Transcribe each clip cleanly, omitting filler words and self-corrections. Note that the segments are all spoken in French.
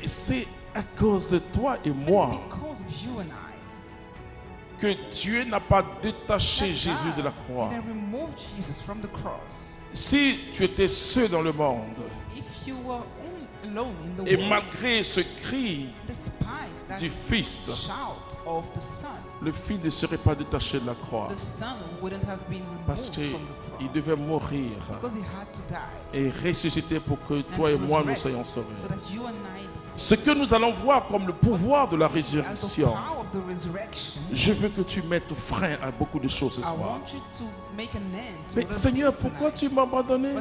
Et c'est à cause de toi et moi que Dieu n'a pas détaché Jésus de la croix. Si tu étais seul dans le monde, et malgré ce cri du Fils, le Fils ne serait pas détaché de la croix parce qu'il devait mourir et ressusciter pour que toi et moi nous soyons sauvés. Ce que nous allons voir comme le pouvoir de la résurrection, je veux que tu mettes frein à beaucoup de choses ce soir. Mais Seigneur, pourquoi tu m'as abandonné?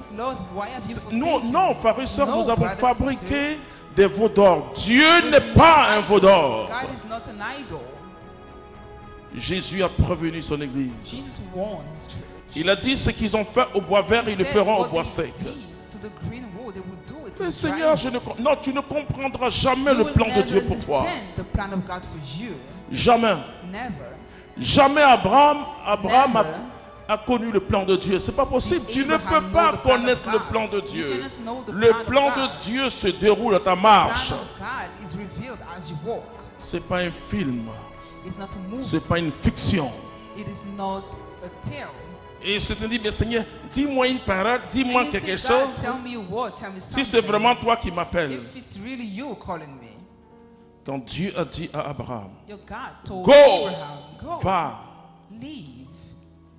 Non, frères et sœurs, nous avons fabriqué des veaux d'or. Dieu n'est pas un veau d'or. Jésus a prévenu son église. Il a dit ce qu'ils ont fait au bois vert, ils le feront au bois sec. Mais Seigneur, non, tu ne comprendras jamais le plan de Dieu pour toi. Jamais. Jamais Abraham a connu le plan de Dieu. C'est pas possible. Tu ne peux pas connaître le plan de Dieu. Le plan de Dieu se déroule à ta marche. C'est pas un film. C'est pas une fiction. Et je te dis, mais Seigneur, dis-moi une parole, dis-moi quelque chose. Si c'est vraiment toi qui m'appelles. Quand Dieu a dit à Abraham, go, va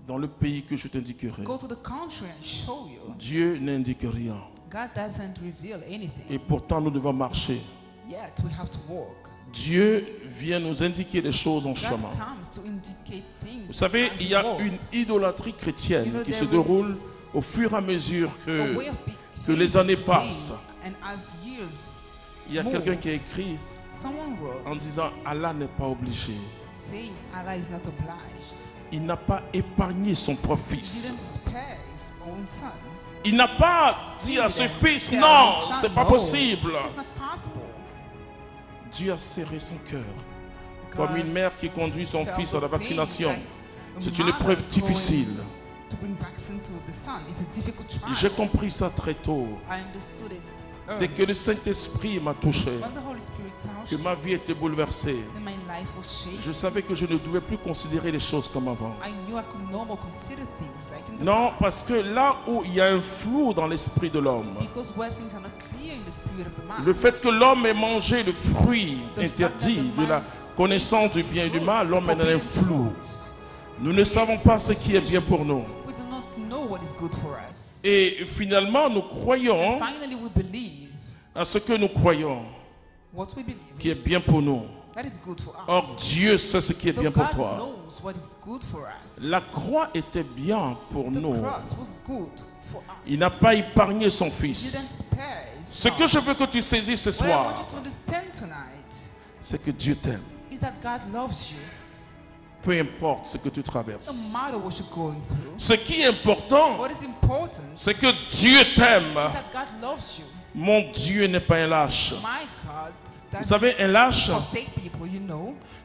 dans le pays que je t'indiquerai. Dieu n'indique rien. Et pourtant nous devons marcher. Dieu vient nous indiquer les choses en chemin. Vous savez, il y a une idolâtrie chrétienne qui se déroule au fur et à mesure que les années passent. Il y a quelqu'un qui a écrit en disant Allah n'est pas obligé. Il n'a pas épargné son propre fils. Il n'a pas dit à ce fils non, c'est pas possible. Dieu a serré son cœur comme une mère qui conduit son fils à la vaccination. C'est une épreuve difficile. J'ai compris ça très tôt. Dès que le Saint-Esprit m'a touché, que ma vie était bouleversée, je savais que je ne devais plus considérer les choses comme avant. Non, parce que là où il y a un flou dans l'esprit de l'homme, le fait que l'homme ait mangé le fruit interdit de la connaissance du bien et du mal, l'homme est dans un flou. Nous ne savons pas ce qui est bien pour nous. Et finalement, nous croyons à ce que nous croyons qui est bien pour nous. Or, Dieu sait ce qui est bien pour toi. La croix était bien pour nous. Il n'a pas épargné son fils. Ce que je veux que tu saisisses ce soir, c'est que Dieu t'aime. Peu importe ce que tu traverses. Ce qui est important, c'est que Dieu t'aime. Mon Dieu n'est pas un lâche. Vous savez, un lâche,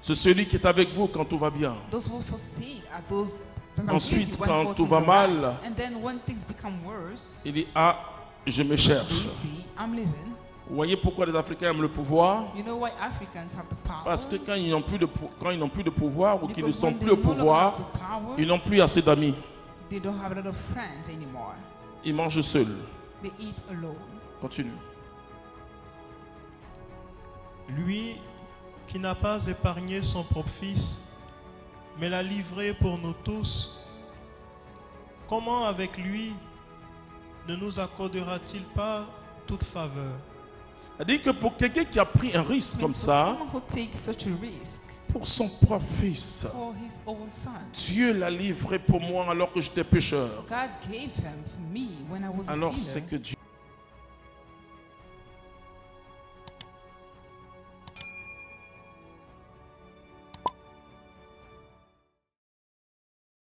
c'est celui qui est avec vous quand tout va bien. Ensuite, quand tout va mal, il dit, ah, je me cherche. Vous voyez pourquoi les Africains aiment le pouvoir? Parce que quand ils n'ont plus de pouvoir ou qu'ils ne sont plus au pouvoir, ils n'ont plus assez d'amis. Ils mangent seuls. Continue. Lui qui n'a pas épargné son propre fils, mais l'a livré pour nous tous, comment avec lui ne nous accordera-t-il pas toute faveur? C'est-à-dire que pour quelqu'un qui a pris un risque comme ça, pour son propre fils, Dieu l'a livré pour moi alors que j'étais pécheur. Alors c'est que Dieu